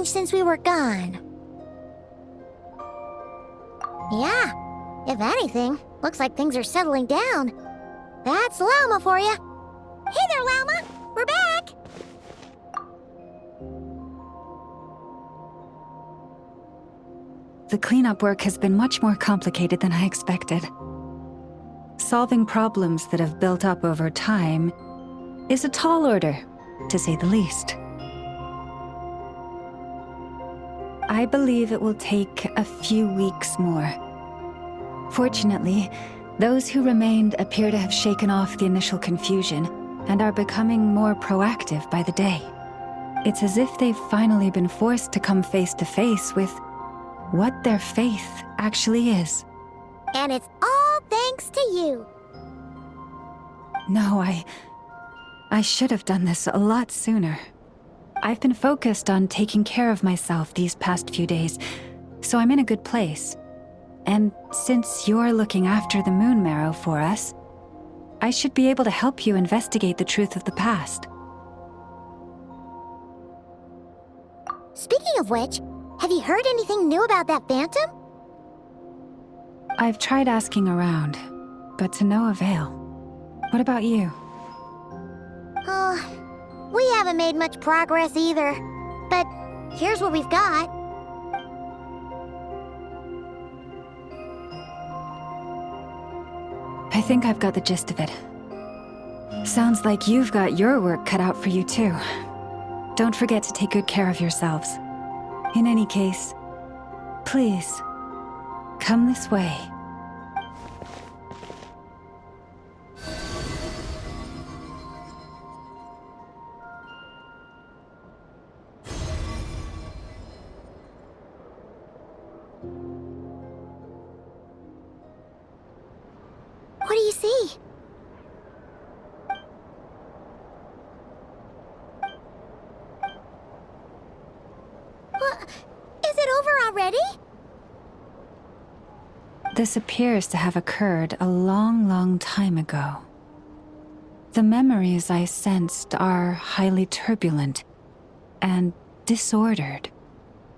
changed since we were gone? Yeah, if anything, looks like things are settling down. That's Llama for you. Hey there, Llama! We're back! The cleanup work has been much more complicated than I expected. Solving problems that have built up over time is a tall order, to say the least. I believe it will take a few weeks more. Fortunately, those who remained appear to have shaken off the initial confusion and are becoming more proactive by the day. It's as if they've finally been forced to come face to face with what their faith actually is. And it's all thanks to you. No, I should have done this a lot sooner. I've been focused on taking care of myself these past few days, so I'm in a good place. And since you're looking after the Moon Marrow for us, I should be able to help you investigate the truth of the past. Speaking of which, have you heard anything new about that phantom? I've tried asking around, but to no avail. What about you? We haven't made much progress either. But here's what we've got. I think I've got the gist of it. Sounds like you've got your work cut out for you too. Don't forget to take good care of yourselves. In any case, please, come this way. What do you see? Is it over already? This appears to have occurred a long, long time ago. The memories I sensed are highly turbulent and disordered,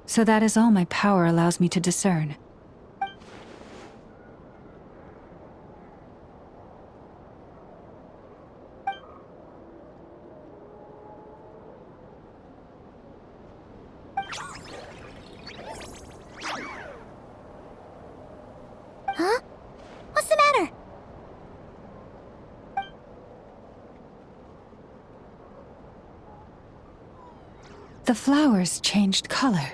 so that is all my power allows me to discern. Huh? What's the matter? The flowers changed color.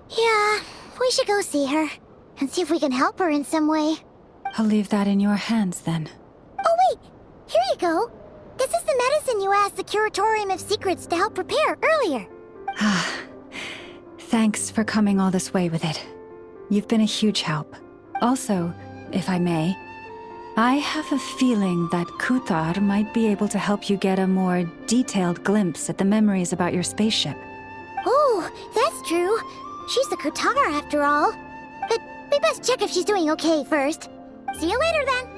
Yeah, we should go see her and see if we can help her in some way. I'll leave that in your hands then. Oh wait, here you go. This is the medicine you asked the Curatorium of Secrets to help prepare earlier. Thanks for coming all this way with it. You've been a huge help. Also, if I may, I have a feeling that Kuthar might be able to help you get a more detailed glimpse at the memories about your spaceship. Oh, that's true. She's the Kutar after all. But we best check if she's doing okay first. See you later then.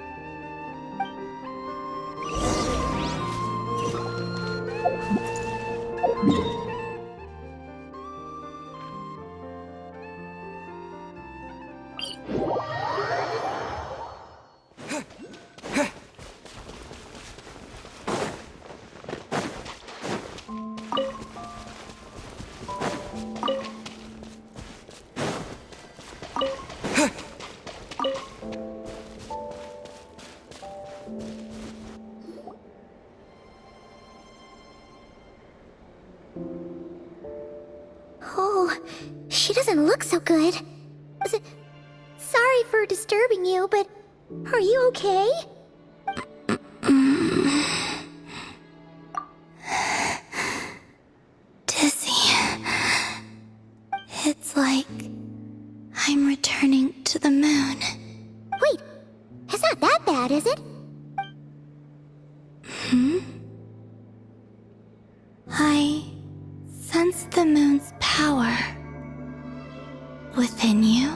Oh, she doesn't look so good. Sorry for disturbing you, but are you okay? Dizzy. It's like I'm returning to the moon. Wait, it's not that bad, is it? I sense the moon's power within you.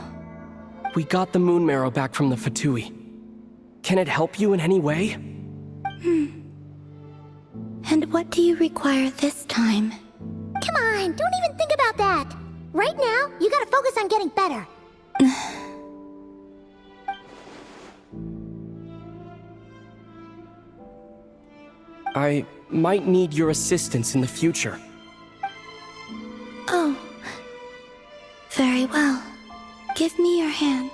We got the Moon Marrow back from the Fatui. Can it help you in any way? And what do you require this time? Come on, don't even think about that. Right now, you gotta focus on getting better. I might need your assistance in the future. Oh. Very well. Give me your hand.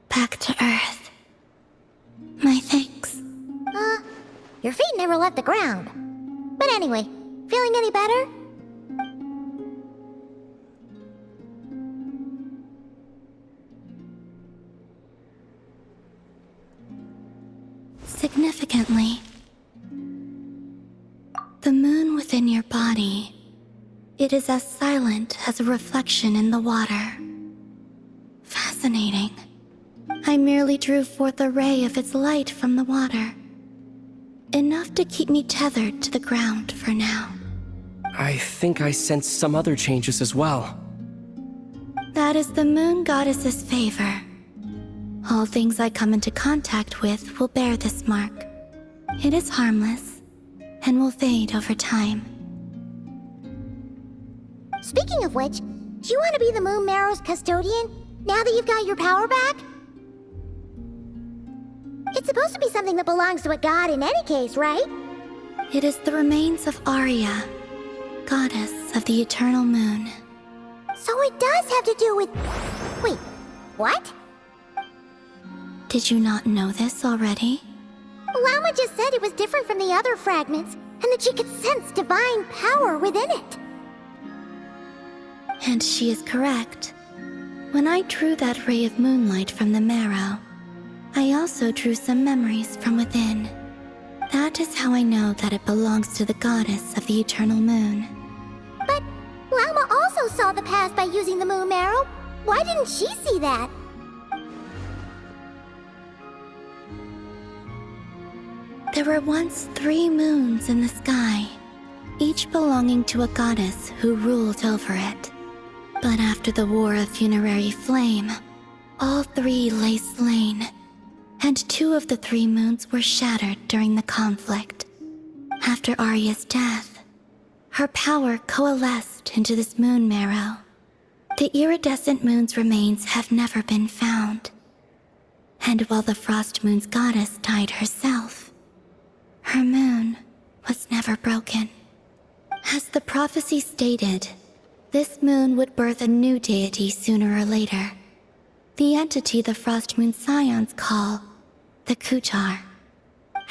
Back to Earth. My thanks. Your feet never left the ground. But anyway, feeling any better? Significantly, the moon within your body, it is as silent as a reflection in the water. Fascinating. I merely drew forth a ray of its light from the water. Enough to keep me tethered to the ground for now. I think I sense some other changes as well. That is the moon goddess's favor. All things I come into contact with will bear this mark. It is harmless, and will fade over time. Speaking of which, do you want to be the Moon Marrow's custodian, now that you've got your power back? It's supposed to be something that belongs to a god in any case, right? It is the remains of Arya, goddess of the eternal moon. So it does have to do with... Wait, what? Did you not know this already? Llama just said it was different from the other fragments, and that she could sense divine power within it. And she is correct. When I drew that ray of moonlight from the marrow, I also drew some memories from within. That is how I know that it belongs to the goddess of the eternal moon. But Llama also saw the past by using the Moon Marrow. Why didn't she see that? There were once 3 moons in the sky, each belonging to a goddess who ruled over it. But after the War of Funerary Flame, all 3 lay slain, and 2 of the 3 moons were shattered during the conflict. After Arya's death, her power coalesced into this moon marrow. The iridescent moon's remains have never been found. And while the Frost Moon's goddess died herself, her moon was never broken. As the prophecy stated, this moon would birth a new deity sooner or later. The entity the Frost Moon Scions call the Kujar.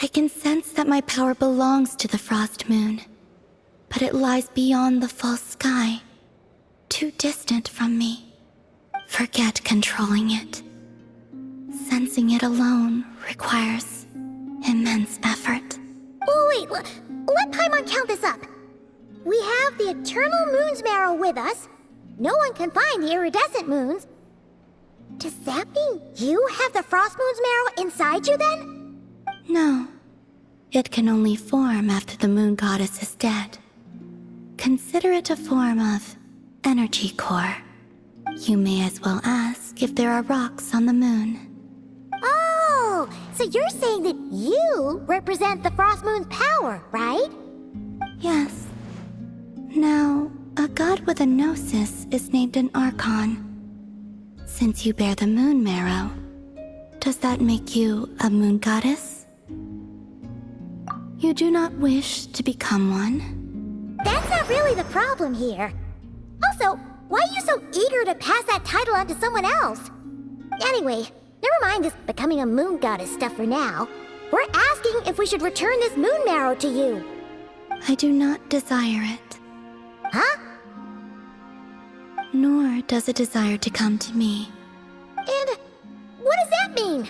I can sense that my power belongs to the Frost Moon, but it lies beyond the false sky, too distant from me. Forget controlling it. Sensing it alone requires immense effort. Oh, wait, let Paimon count this up. We have the Eternal Moon's Marrow with us. No one can find the iridescent moons. Does that mean you have the Frost Moon's Marrow inside you then? No. It can only form after the moon goddess is dead. Consider it a form of energy core. You may as well ask if there are rocks on the moon. Oh, so you're saying that you represent the Frost Moon's power, right? Yes. Now, a god with a gnosis is named an Archon. Since you bear the moon marrow, does that make you a moon goddess? You do not wish to become one? That's not really the problem here. Also, why are you so eager to pass that title on to someone else? Anyway, never mind this becoming a moon goddess stuff for now. We're asking if we should return this moon marrow to you. I do not desire it. Huh? Nor does it desire to come to me. And what does that mean?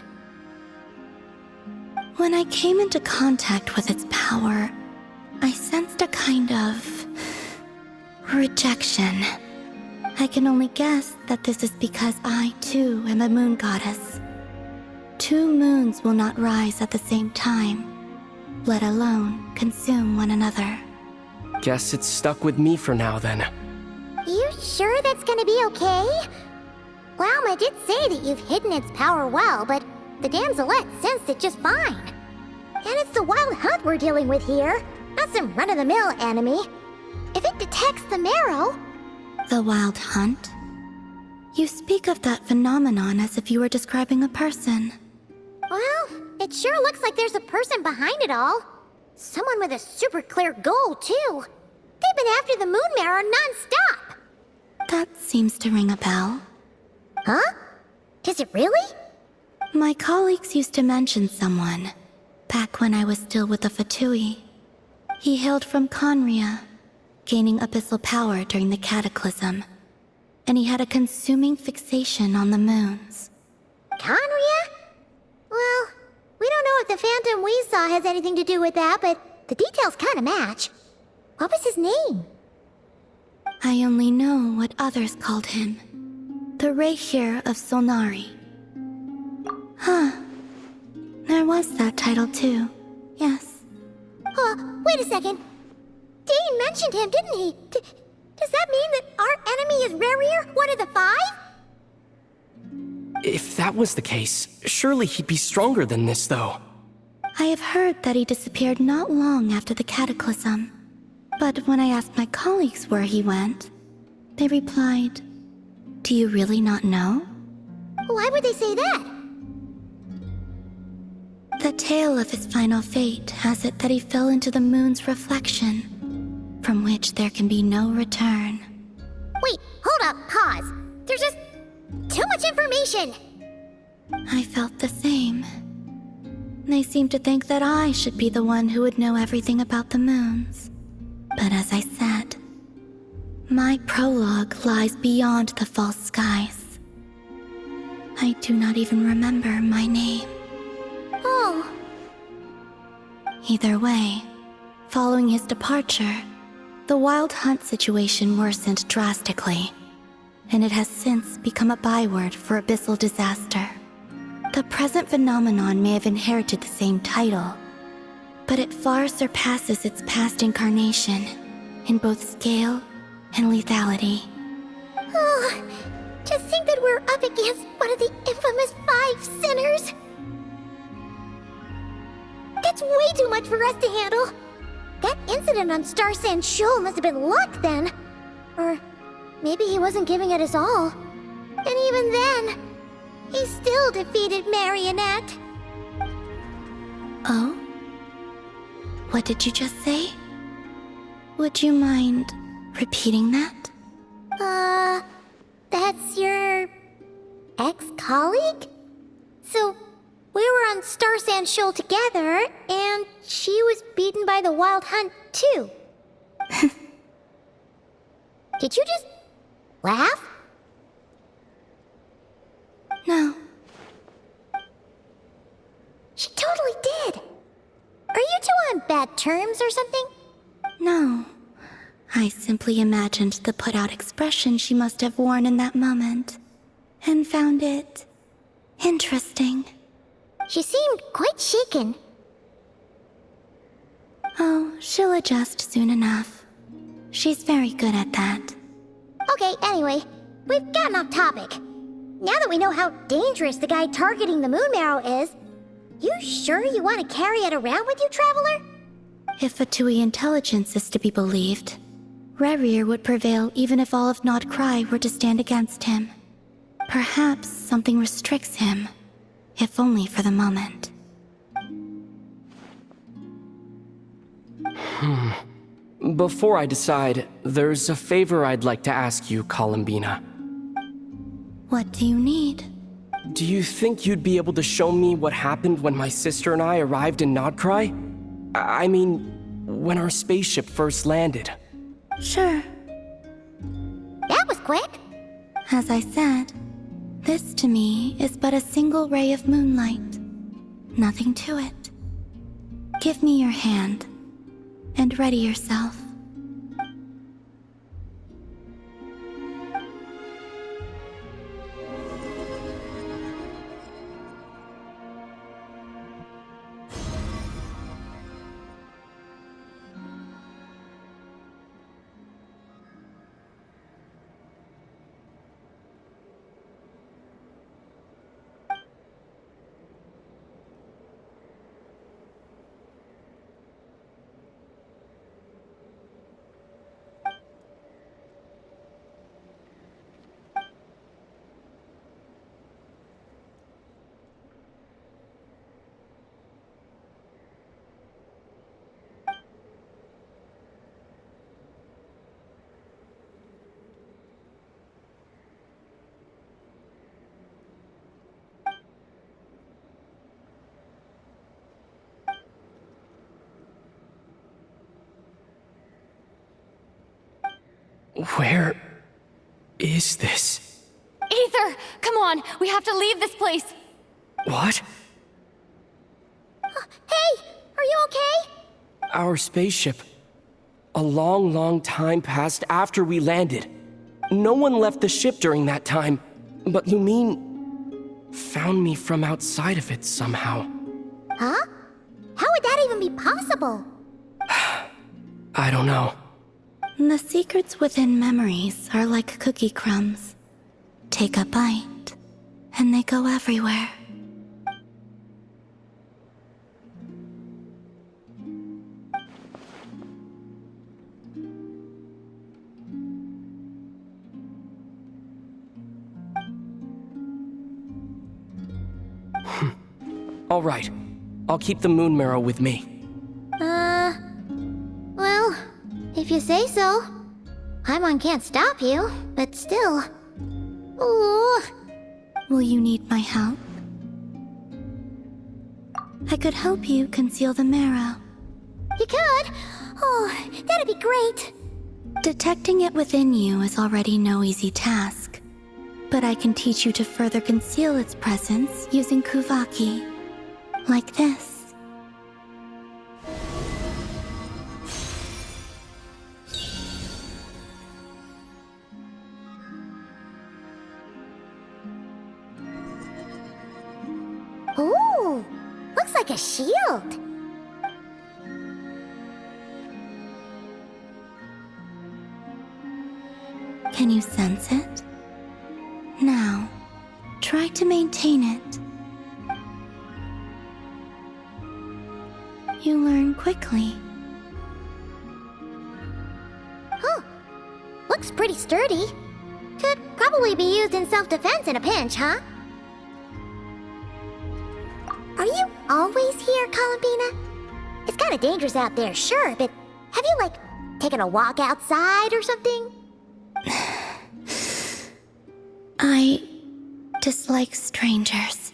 When I came into contact with its power, I sensed a kind of rejection. I can only guess that this is because I, too, am a moon goddess. 2 moons will not rise at the same time, let alone consume one another. Guess it's stuck with me for now then. You sure that's gonna be okay? Lauma did say that you've hidden its power well, but the damselette sensed it just fine. And it's the wild hunt we're dealing with here, not some run-of-the-mill enemy. If it detects the marrow... The wild hunt? You speak of that phenomenon as if you were describing a person. Well, it sure looks like there's a person behind it all. Someone with a super clear goal, too. They've been after the moon marrow non-stop. That seems to ring a bell. Huh? Is it really? My colleagues used to mention someone, back when I was still with the Fatui. He hailed from Conria, gaining abyssal power during the cataclysm, and he had a consuming fixation on the moons. Conria? Well, we don't know if the phantom we saw has anything to do with that, but the details kinda match. What was his name? I only know what others called him. The Rehir of Solnari. Huh. There was that title too, yes. Wait a second. Dane mentioned him, didn't he? Does that mean that our enemy is Rerir, one of the 5? If that was the case, surely he'd be stronger than this, though. I have heard that he disappeared not long after the cataclysm. But when I asked my colleagues where he went, they replied, "Do you really not know?" Why would they say that? The tale of his final fate has it that he fell into the moon's reflection, from which there can be no return. Wait, hold up, pause. There's just too much information. I felt the same. They seemed to think that I should be the one who would know everything about the moons. But as I said, my prologue lies beyond the false skies. I do not even remember my name. Oh. Either way, following his departure, the wild hunt situation worsened drastically, and it has since become a byword for abyssal disaster. The present phenomenon may have inherited the same title, but it far surpasses its past incarnation in both scale and lethality. Oh, to think that we're up against one of the infamous 5 sinners. That's way too much for us to handle. That incident on Star Sand Shoal must have been luck then. Or maybe he wasn't giving it his all. And even then, he still defeated Marionette. Oh? What did you just say? Would you mind repeating that? That's your ex-colleague? So, we were on Star Sand Shoal together, and she was beaten by the Wild Hunt, too. Did you just laugh? No. She totally did. Are you two on bad terms or something? No. I simply imagined the put-out expression she must have worn in that moment, and found it interesting. She seemed quite shaken. Oh, she'll adjust soon enough. She's very good at that. Okay, anyway, we've gotten off topic. Now that we know how dangerous the guy targeting the moon marrow is, you sure you want to carry it around with you, Traveler? If Fatui intelligence is to be believed, Rerir would prevail even if all of Nod Cry were to stand against him. Perhaps something restricts him, if only for the moment. Before I decide, there's a favor I'd like to ask you, Columbina. What do you need? Do you think you'd be able to show me what happened when my sister and I arrived in Nodcry? I mean, when our spaceship first landed. Sure. That was quick. As I said, this to me is but a single ray of moonlight. Nothing to it. Give me your hand, and ready yourself. Where is this? Aether! Come on! We have to leave this place! What? Hey! Are you okay? Our spaceship. A long, long time passed after we landed. No one left the ship during that time, but Lumine found me from outside of it somehow. Huh? How would that even be possible? I don't know. The secrets within memories are like cookie crumbs. Take a bite, and they go everywhere. All right. I'll keep the moon marrow with me. Well, if you say so. Paimon can't stop you, but still. Ooh. Will you need my help? I could help you conceal the marrow. You could? Oh, that'd be great. Detecting it within you is already no easy task. But I can teach you to further conceal its presence using Kuvaki. Like this. Ooh, looks like a shield. Can you sense it? Now, try to maintain it. You learn quickly. Huh. Looks pretty sturdy. Could probably be used in self-defense in a pinch, huh? Are you always here, Columbina? It's kinda dangerous out there, sure, but have you, like, taken a walk outside or something? I dislike strangers.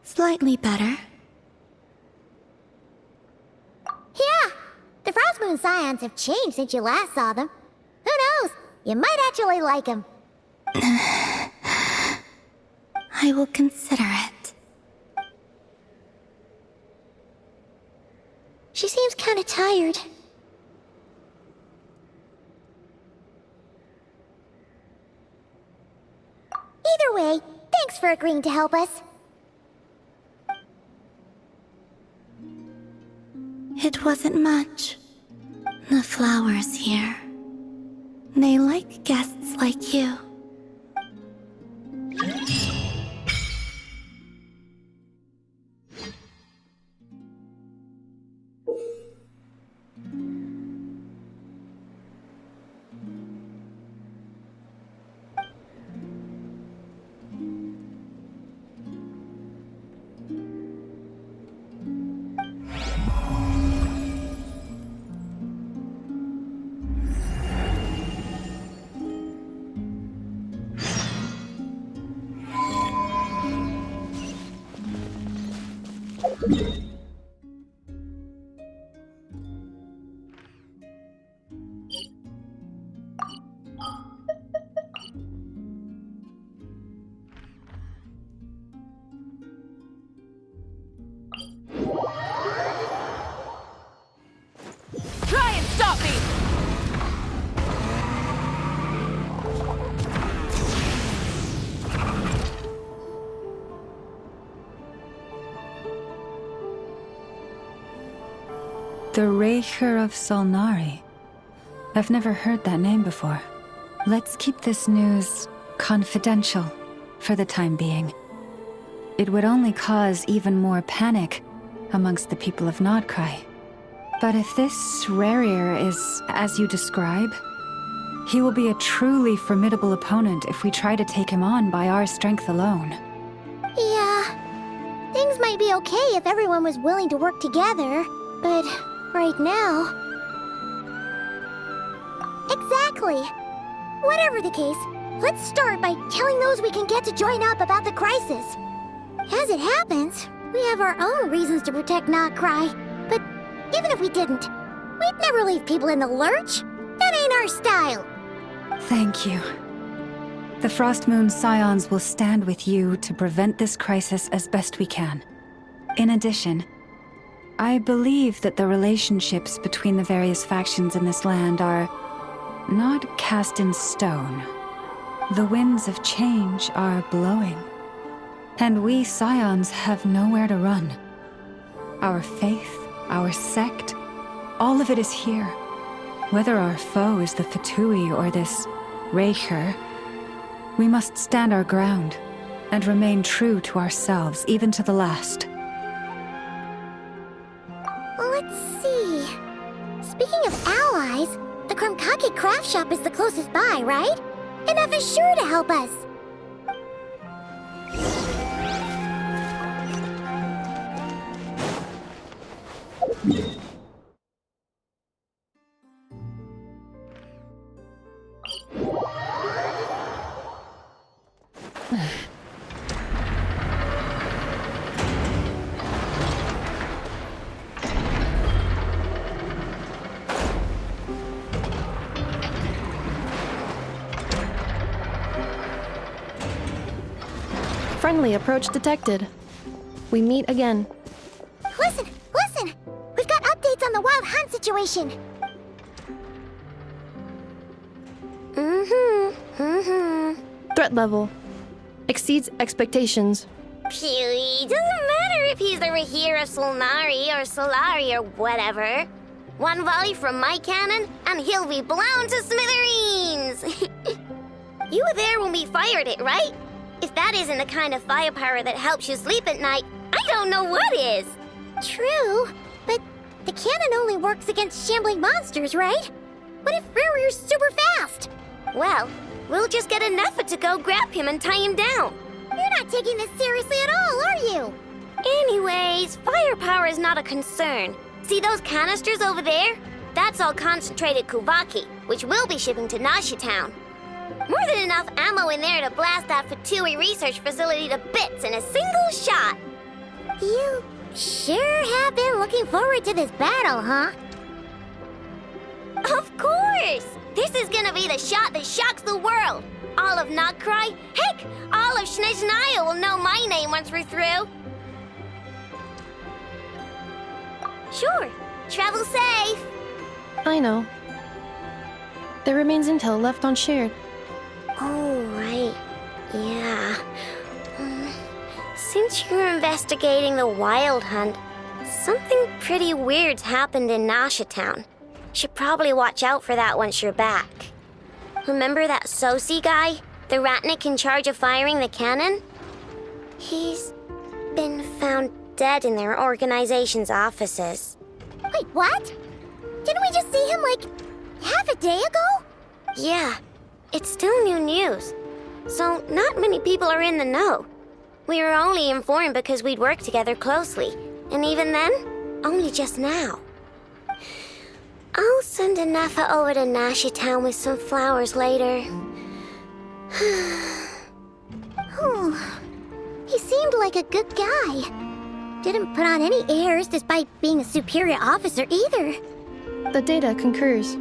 Slightly better. Yeah, the Frost Moon Scions have changed since you last saw them. Who knows? You might actually like them. I will consider it. She seems kinda tired. Either way, thanks for agreeing to help us. It wasn't much. The flowers here. They like guests like you. The Raker of Solnari. I've never heard that name before. Let's keep this news confidential for the time being. It would only cause even more panic amongst the people of Nodcry. But if this Rarier is as you describe, he will be a truly formidable opponent if we try to take him on by our strength alone. Yeah, things might be okay if everyone was willing to work together, but right now... Exactly. Whatever the case, let's start by telling those we can get to join up about the crisis. As it happens, we have our own reasons to protect Nodcry, but even if we didn't, we'd never leave people in the lurch. That ain't our style. Thank you. The Frostmoon Scions will stand with you to prevent this crisis as best we can. In addition, I believe that the relationships between the various factions in this land are not cast in stone. The winds of change are blowing, and we Scions have nowhere to run. Our faith, our sect, all of it is here. Whether our foe is the Fatui or this Raker, we must stand our ground and remain true to ourselves, even to the last. Let's see. Speaking of allies, the Krumkake craft shop is the closest by, right? Enough is sure to help us. Friendly approach detected. We meet again. Listen! We've got updates on the wild hunt situation. Threat level exceeds expectations. Phew, doesn't matter if he's the Rahir of Solnari or Solari or whatever. One volley from my cannon, and he'll be blown to smithereens! You were there when we fired it, right? If that isn't the kind of firepower that helps you sleep at night, I don't know what is! True, but the cannon only works against shambling monsters, right? What if Rarier's super fast? Well, we'll just get enough to go grab him and tie him down. You're not taking this seriously at all, are you? Anyways, firepower is not a concern. See those canisters over there? That's all concentrated Kuvaki, which we'll be shipping to Nasha Town. More than enough ammo in there to blast that Fatui research facility to bits in a single shot. You sure have been looking forward to this battle, huh? Of course! This is gonna be the shot that shocks the world. All of Nodcry, heck, all of Snezhnaya will know my name once we're through. Sure, travel safe. I know. There remains intel left unshared. Oh, right. Yeah. Since you're investigating the wild hunt, something pretty weird's happened in Nasha Town. Should probably watch out for that once you're back. Remember that Sosi guy? The Ratnik in charge of firing the cannon? He's been found dead in their organization's offices. Wait, what? Didn't we just see him, like, half a day ago? Yeah, it's still new news. So not many people are in the know. We were only informed because we'd worked together closely. And even then, only just now. I'll send Anafa over to Nasha Town with some flowers later. Oh, he seemed like a good guy. Didn't put on any airs despite being a superior officer either. The data concurs.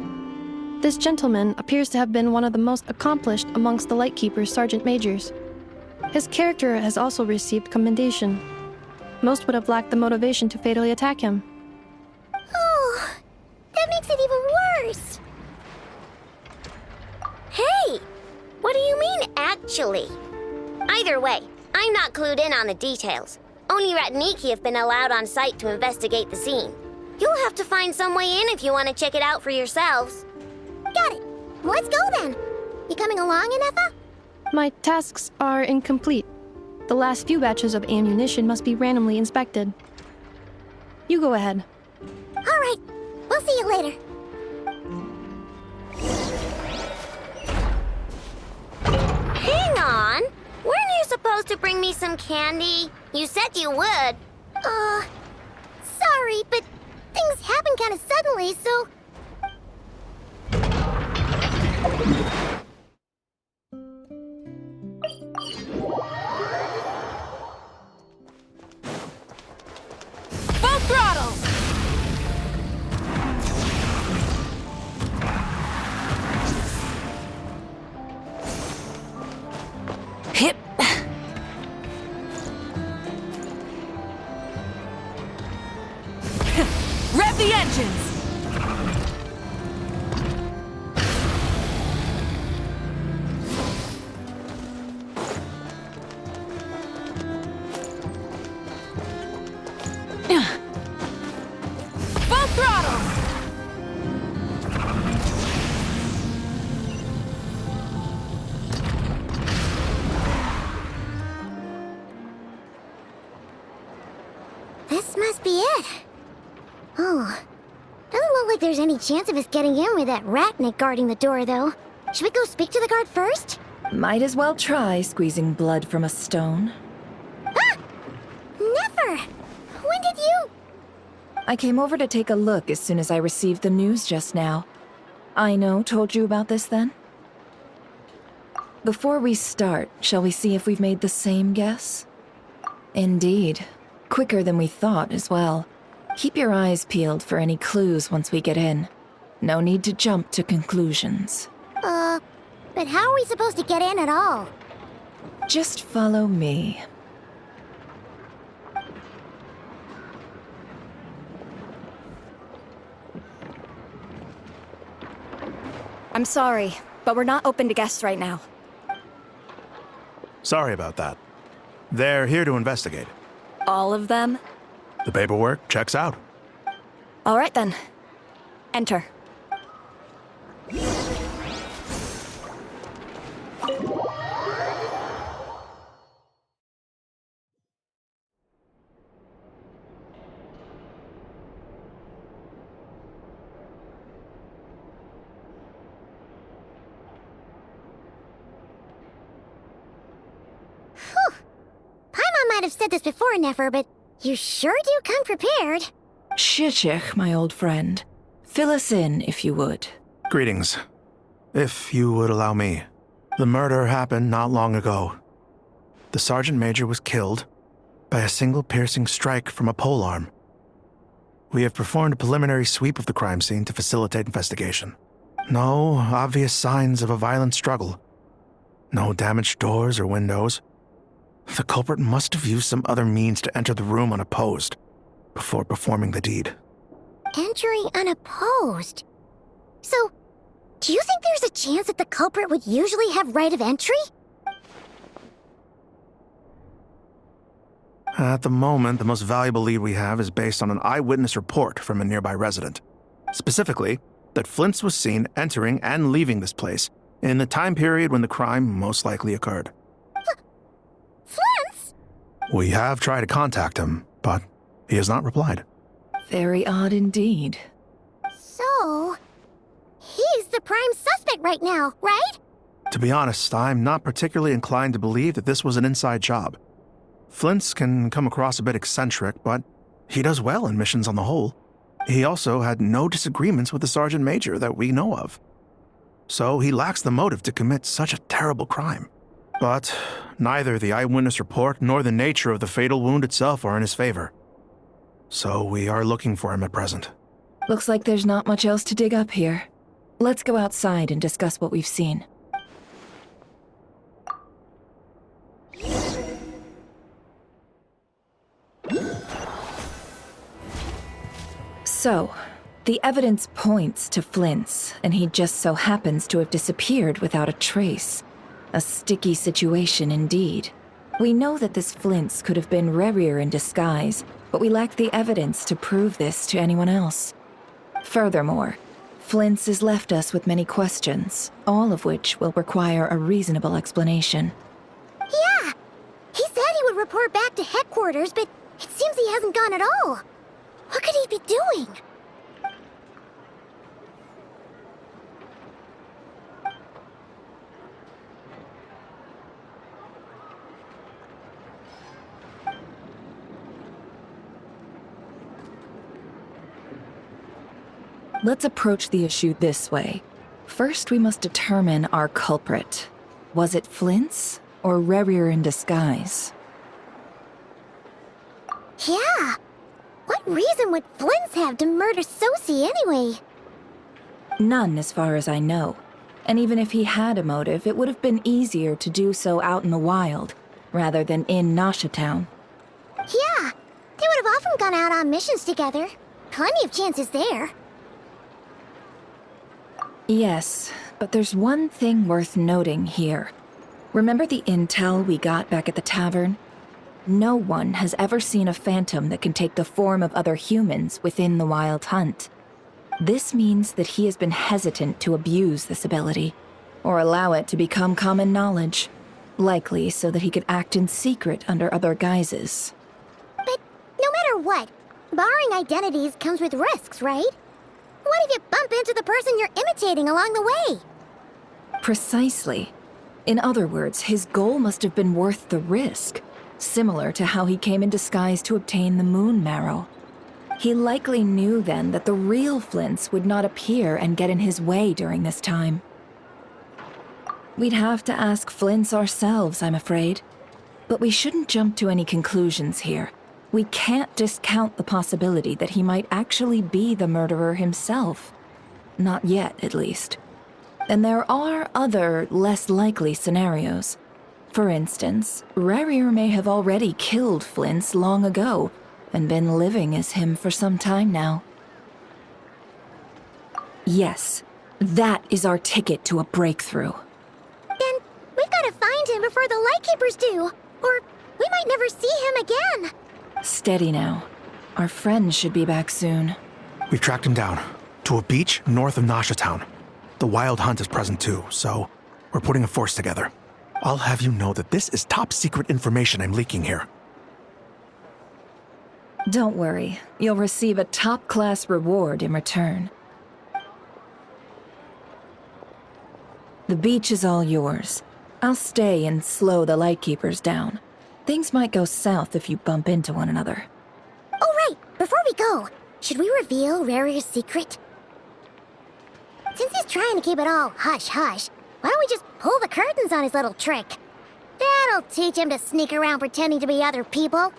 This gentleman appears to have been one of the most accomplished amongst the Lightkeeper's Sergeant Majors. His character has also received commendation. Most would have lacked the motivation to fatally attack him. Oh, that makes it even worse. Hey! What do you mean, actually? Either way, I'm not clued in on the details. Only Ratniki have been allowed on site to investigate the scene. You'll have to find some way in if you want to check it out for yourselves. Got it. Let's go then. You coming along, Inefa? My tasks are incomplete. The last few batches of ammunition must be randomly inspected. You go ahead. All right. We'll see you later. Hang on. Weren't you supposed to bring me some candy? You said you would. Sorry, but things happened kind of suddenly, so... Full throttle! Hip. Rev the engines! Full throttle! This must be it. Oh. Doesn't look like there's any chance of us getting in with that ratnik guarding the door, though. Should we go speak to the guard first? Might as well try squeezing blood from a stone. Ah! Never! When did you... I came over to take a look as soon as I received the news just now. Aino told you about this then? Before we start, shall we see if we've made the same guess? Indeed. Quicker than we thought as well. Keep your eyes peeled for any clues once we get in. No need to jump to conclusions. But how are we supposed to get in at all? Just follow me. I'm sorry, but we're not open to guests right now. Sorry about that. They're here to investigate. All of them? The paperwork checks out. All right then. Enter. Paimon might have said this before, Nefer, but you sure do come prepared. Shishich, my old friend. Fill us in, if you would. Greetings. If you would allow me. The murder happened not long ago. The Sergeant Major was killed by a single piercing strike from a polearm. We have performed a preliminary sweep of the crime scene to facilitate investigation. No obvious signs of a violent struggle. No damaged doors or windows. The culprit must have used some other means to enter the room unopposed before performing the deed. Entering unopposed. So, do you think there's a chance that the culprit would usually have right of entry? At the moment, the most valuable lead we have is based on an eyewitness report from a nearby resident. Specifically, that Flint's was seen entering and leaving this place in the time period when the crime most likely occurred. Flint's? We have tried to contact him, but he has not replied. Very odd indeed. So, he's the prime suspect right now, right? To be honest, I'm not particularly inclined to believe that this was an inside job. Flint's can come across a bit eccentric, but he does well in missions on the whole. He also had no disagreements with the Sergeant Major that we know of. So he lacks the motive to commit such a terrible crime. But neither the eyewitness report nor the nature of the fatal wound itself are in his favor. So we are looking for him at present. Looks like there's not much else to dig up here. Let's go outside and discuss what we've seen. So, the evidence points to Flint's, and he just so happens to have disappeared without a trace. A sticky situation indeed. We know that this Flint's could have been Rerir in disguise, but we lack the evidence to prove this to anyone else. Furthermore, Flint's has left us with many questions, all of which will require a reasonable explanation. Yeah! He said he would report back to headquarters, but it seems he hasn't gone at all. What could he be doing? Let's approach the issue this way. First, we must determine our culprit. Was it Flint's or Rerir in disguise? Yeah! What reason would Flint's have to murder Sosie anyway? None, as far as I know. And even if he had a motive, it would have been easier to do so out in the wild, rather than in Nasha Town. Yeah! They would have often gone out on missions together. Plenty of chances there. Yes, but there's one thing worth noting here. Remember the intel we got back at the tavern? No one has ever seen a phantom that can take the form of other humans within the Wild Hunt. This means that he has been hesitant to abuse this ability, or allow it to become common knowledge, likely so that he could act in secret under other guises. But no matter what, barring identities comes with risks, right? What if you bump into the person you're imitating along the way? Precisely. In other words, his goal must have been worth the risk, similar to how he came in disguise to obtain the moon marrow. He likely knew then that the real Flint's would not appear and get in his way during this time. We'd have to ask Flint's ourselves, I'm afraid. But we shouldn't jump to any conclusions here. We can't discount the possibility that he might actually be the murderer himself. Not yet, at least. And there are other, less likely scenarios. For instance, Rerir may have already killed Flint's long ago, and been living as him for some time now. Yes, that is our ticket to a breakthrough. Then we've got to find him before the Lightkeepers do, or we might never see him again. Steady now. Our friends should be back soon. We've tracked him down to a beach north of Nasha Town. The Wild Hunt is present too, so we're putting a force together. I'll have you know that this is top secret information I'm leaking here. Don't worry, you'll receive a top-class reward in return. The beach is all yours. I'll stay and slow the Lightkeepers down. Things might go south if you bump into one another. Oh right, before we go, should we reveal Rerir's secret? Since he's trying to keep it all hush-hush, why don't we just pull the curtains on his little trick? That'll teach him to sneak around pretending to be other people.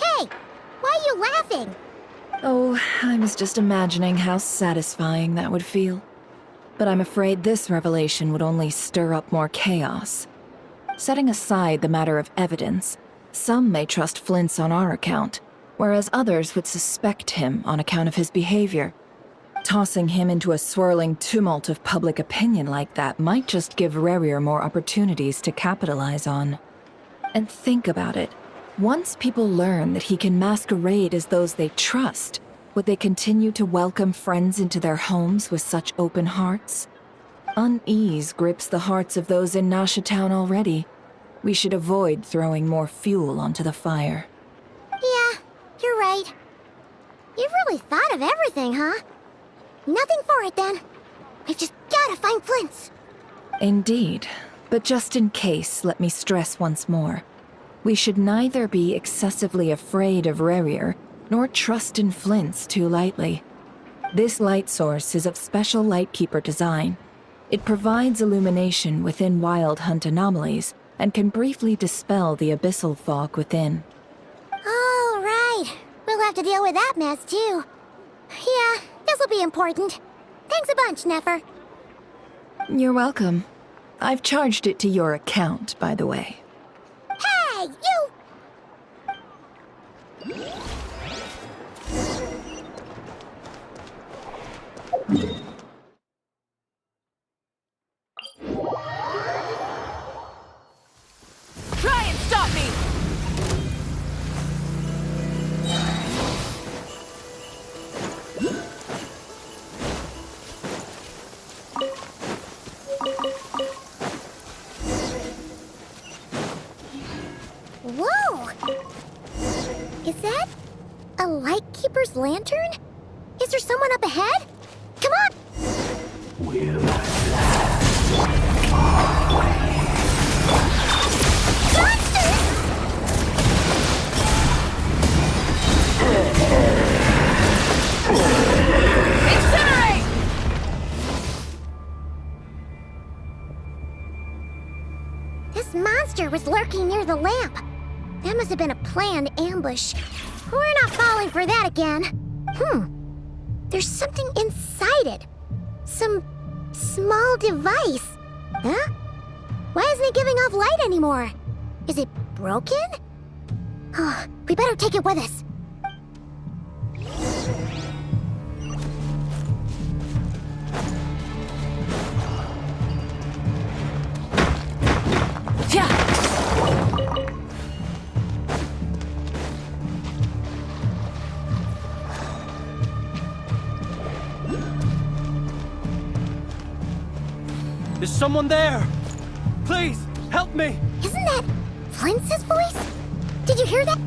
Hey, why are you laughing? Oh, I was just imagining how satisfying that would feel. But I'm afraid this revelation would only stir up more chaos. Setting aside the matter of evidence, some may trust Flint's on our account, whereas others would suspect him on account of his behavior. Tossing him into a swirling tumult of public opinion like that might just give Rerir more opportunities to capitalize on. And think about it. Once people learn that he can masquerade as those they trust, would they continue to welcome friends into their homes with such open hearts? Unease grips the hearts of those in Nasha Town already. We should avoid throwing more fuel onto the fire. Yeah, you're right. You've really thought of everything, huh? Nothing for it then. We've just gotta find Flint's. Indeed. But just in case, let me stress once more. We should neither be excessively afraid of Rerir, nor trust in Flint's too lightly. This light source is of special Lightkeeper design. It provides illumination within Wild Hunt anomalies, and can briefly dispel the abyssal fog within. Oh, right. We'll have to deal with that mess, too. Yeah, this'll be important. Thanks a bunch, Nefer. You're welcome. I've charged it to your account, by the way. Hey, you! Lightkeeper's lantern? Is there someone up ahead? Come on! Incinerate! This monster was lurking near the lamp. That must have been a planned ambush. We're not falling for that again. There's something inside it. Some small device. Huh? Why isn't it giving off light anymore? Is it broken? Oh, we better take it with us. Is someone there? Please, help me! Isn't that Flint's voice? Did you hear that?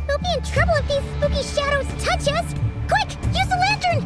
We'll be in trouble if these spooky shadows touch us! Quick, use the lantern!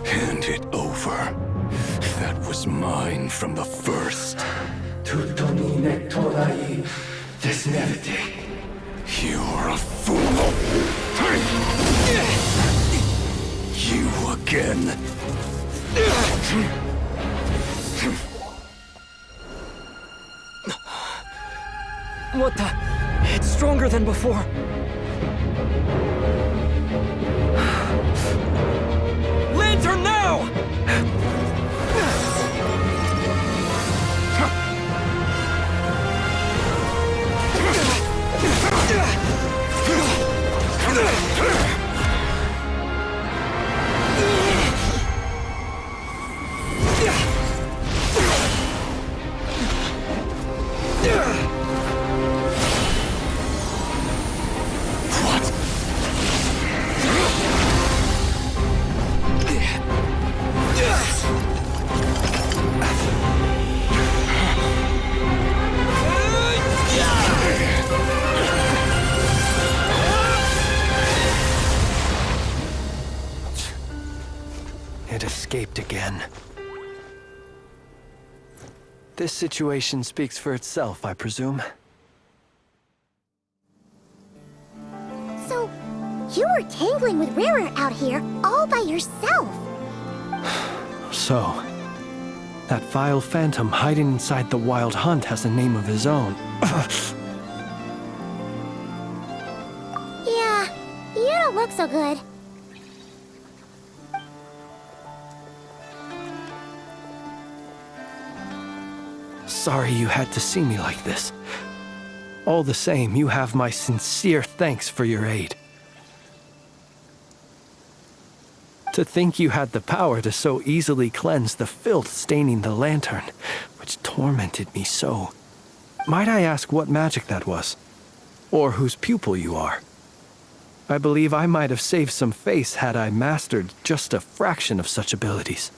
Hand it over. That was mine from the first. You're a fool. You again. What the? It's stronger than before. Lantern now! It escaped again. This situation speaks for itself, I presume. So, you were tangling with Rara out here all by yourself. So, that vile phantom hiding inside the Wild Hunt has a name of his own. Yeah, you don't look so good. Sorry you had to see me like this. All the same, you have my sincere thanks for your aid. To think you had the power to so easily cleanse the filth staining the lantern, which tormented me so. Might I ask what magic that was? Or whose pupil you are? I believe I might have saved some face had I mastered just a fraction of such abilities.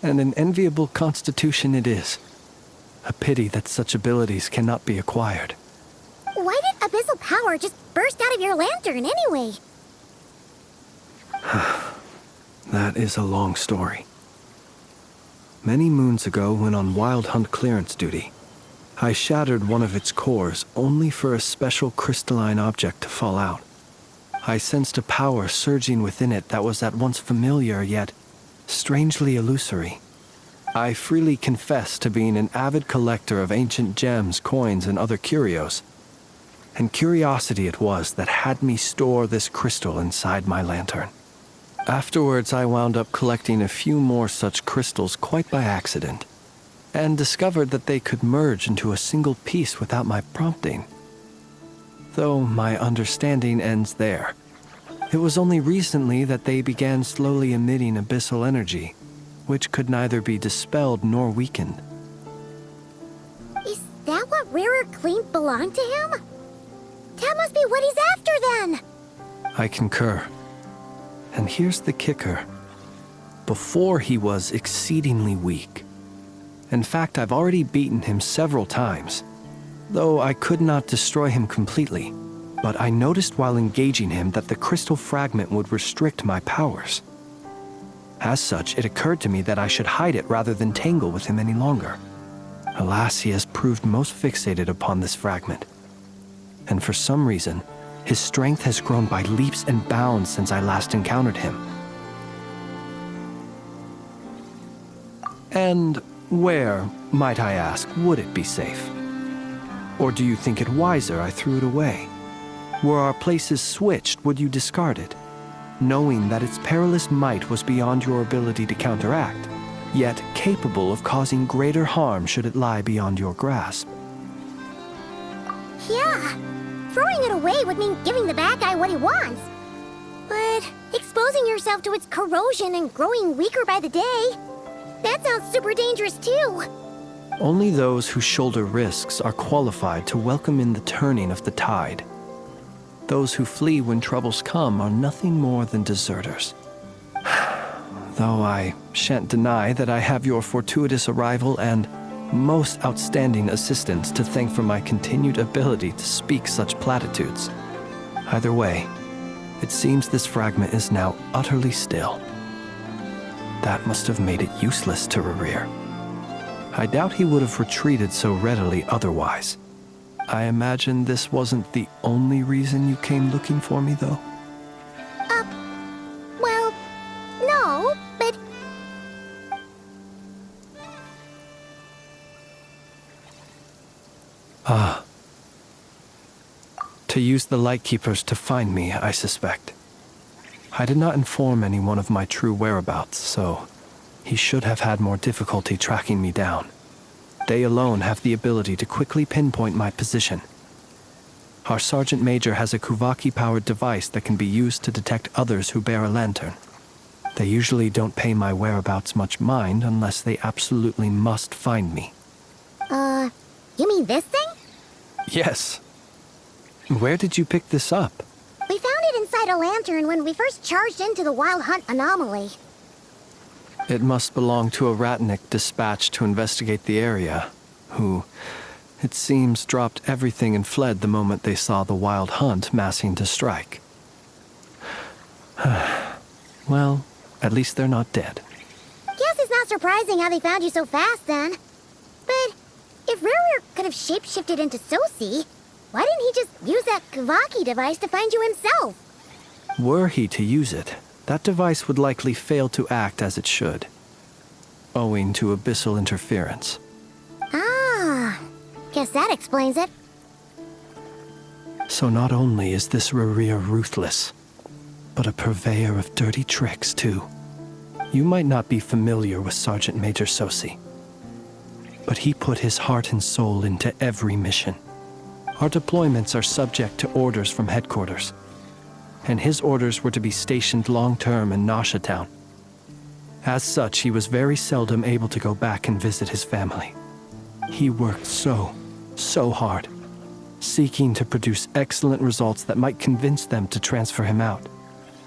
And an enviable constitution it is. A pity that such abilities cannot be acquired. Why did abyssal power just burst out of your lantern anyway? That is a long story. Many moons ago, when on Wild Hunt clearance duty, I shattered one of its cores only for a special crystalline object to fall out. I sensed a power surging within it that was at once familiar yet strangely illusory. I freely confess to being an avid collector of ancient gems, coins, and other curios. And curiosity it was that had me store this crystal inside my lantern. Afterwards, I wound up collecting a few more such crystals quite by accident, and discovered that they could merge into a single piece without my prompting. Though my understanding ends there. It was only recently that they began slowly emitting abyssal energy, which could neither be dispelled nor weakened. Is that what Rara claimed belonged to him? That must be what he's after then! I concur. And here's the kicker. Before he was exceedingly weak. In fact, I've already beaten him several times, though I could not destroy him completely. But I noticed while engaging him that the crystal fragment would restrict my powers. As such, it occurred to me that I should hide it rather than tangle with him any longer. Alas, he has proved most fixated upon this fragment. And for some reason, his strength has grown by leaps and bounds since I last encountered him. And where, might I ask, would it be safe? Or do you think it wiser I threw it away? Were our places switched, would you discard it, knowing that its perilous might was beyond your ability to counteract, yet capable of causing greater harm should it lie beyond your grasp? Yeah, throwing it away would mean giving the bad guy what he wants. But exposing yourself to its corrosion and growing weaker by the day, that sounds super dangerous too. Only those who shoulder risks are qualified to welcome in the turning of the tide. Those who flee when troubles come are nothing more than deserters. Though I shan't deny that I have your fortuitous arrival and most outstanding assistance to thank for my continued ability to speak such platitudes. Either way, it seems this fragment is now utterly still. That must have made it useless to Rerir. I doubt he would have retreated so readily otherwise. I imagine this wasn't the only reason you came looking for me, though? Well, no, but... Ah. To use the Lightkeepers to find me, I suspect. I did not inform anyone of my true whereabouts, so he should have had more difficulty tracking me down. They alone have the ability to quickly pinpoint my position. Our Sergeant Major has a Kuvaki-powered device that can be used to detect others who bear a lantern. They usually don't pay my whereabouts much mind unless they absolutely must find me. You mean this thing? Yes. Where did you pick this up? We found it inside a lantern when we first charged into the Wild Hunt anomaly. It must belong to a Ratnik dispatched to investigate the area, who, it seems, dropped everything and fled the moment they saw the Wild Hunt massing to strike. Well, at least they're not dead. Guess it's not surprising how they found you so fast then. But if Ruru could have shapeshifted into Sosi, why didn't he just use that Kavaki device to find you himself? Were he to use it, that device would likely fail to act as it should, owing to abyssal interference. Ah, guess that explains it. So not only is this Rurir ruthless, but a purveyor of dirty tricks too. You might not be familiar with Sergeant Major Sosi, but he put his heart and soul into every mission. Our deployments are subject to orders from headquarters, and his orders were to be stationed long-term in Nasha Town. As such, he was very seldom able to go back and visit his family. He worked so hard, seeking to produce excellent results that might convince them to transfer him out.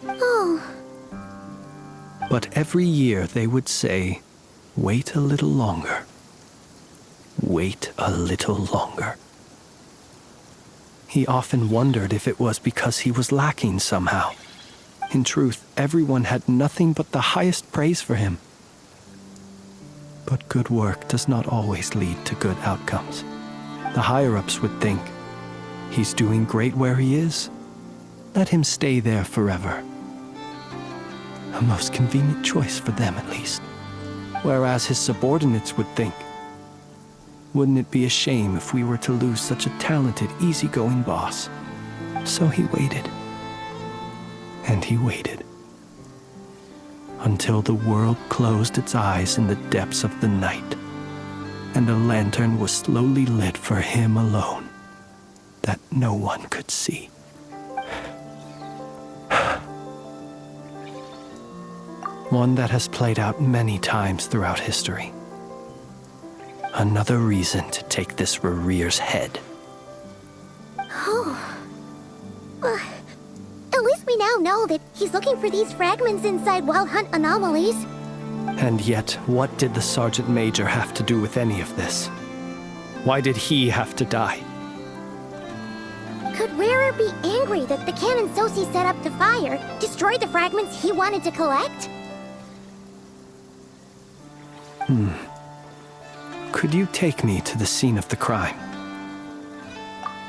Oh. But every year they would say, "Wait a little longer. Wait a little longer." He often wondered if it was because he was lacking somehow. In truth, everyone had nothing but the highest praise for him. But good work does not always lead to good outcomes. The higher-ups would think, he's doing great where he is. Let him stay there forever. A most convenient choice for them, at least. Whereas his subordinates would think, wouldn't it be a shame if we were to lose such a talented, easygoing boss? So he waited. And he waited. Until the world closed its eyes in the depths of the night, and a lantern was slowly lit for him alone, that no one could see. One that has played out many times throughout history. Another reason to take this Rurir's head. Oh. At least we now know that he's looking for these fragments inside Wild Hunt anomalies. And yet, what did the Sergeant Major have to do with any of this? Why did he have to die? Could Ruru be angry that the cannon Sosi set up to fire destroyed the fragments he wanted to collect? Could you take me to the scene of the crime?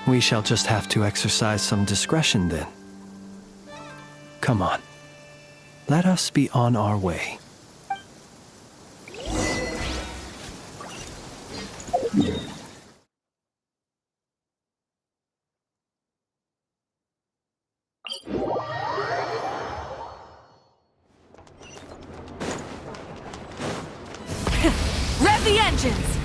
We shall just have to exercise some discretion then. Come on. Let us be on our way. Rev the engines!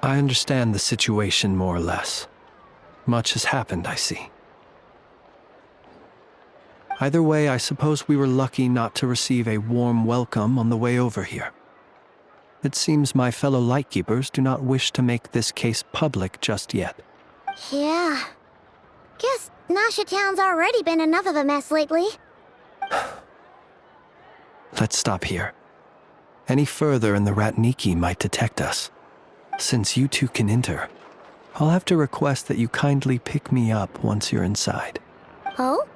I understand the situation more or less. Much has happened, I see. Either way, I suppose we were lucky not to receive a warm welcome on the way over here. It seems my fellow Lightkeepers do not wish to make this case public just yet. Yeah. Guess Nasha Town's already been enough of a mess lately. Let's stop here. Any further and the Ratniki might detect us. Since you two can enter, I'll have to request that you kindly pick me up once you're inside. Oh?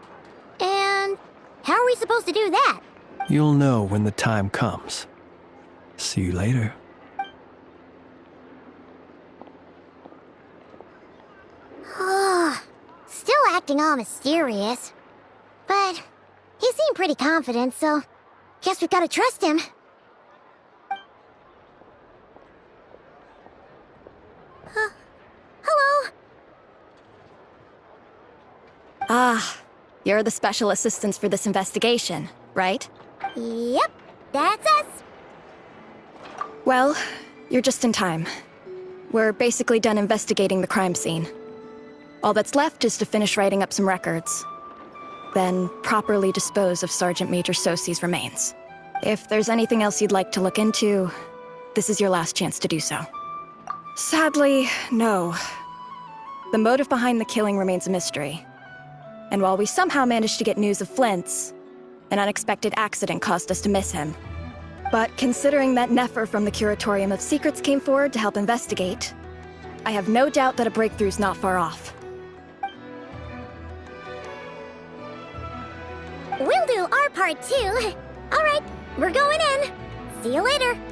And how are we supposed to do that? You'll know when the time comes. See you later. Still acting all mysterious. But he seemed pretty confident, so guess we've gotta trust him. Hello? Ah, you're the special assistants for this investigation, right? Yep, that's us. Well, you're just in time. We're basically done investigating the crime scene. All that's left is to finish writing up some records. Then properly dispose of Sergeant Major Sosi's remains. If there's anything else you'd like to look into, this is your last chance to do so. Sadly, no. The motive behind the killing remains a mystery. And while we somehow managed to get news of Flint's, an unexpected accident caused us to miss him. But considering that Nefer from the Curatorium of Secrets came forward to help investigate, I have no doubt that a breakthrough's not far off. We'll do our part too. All right, we're going in. See you later.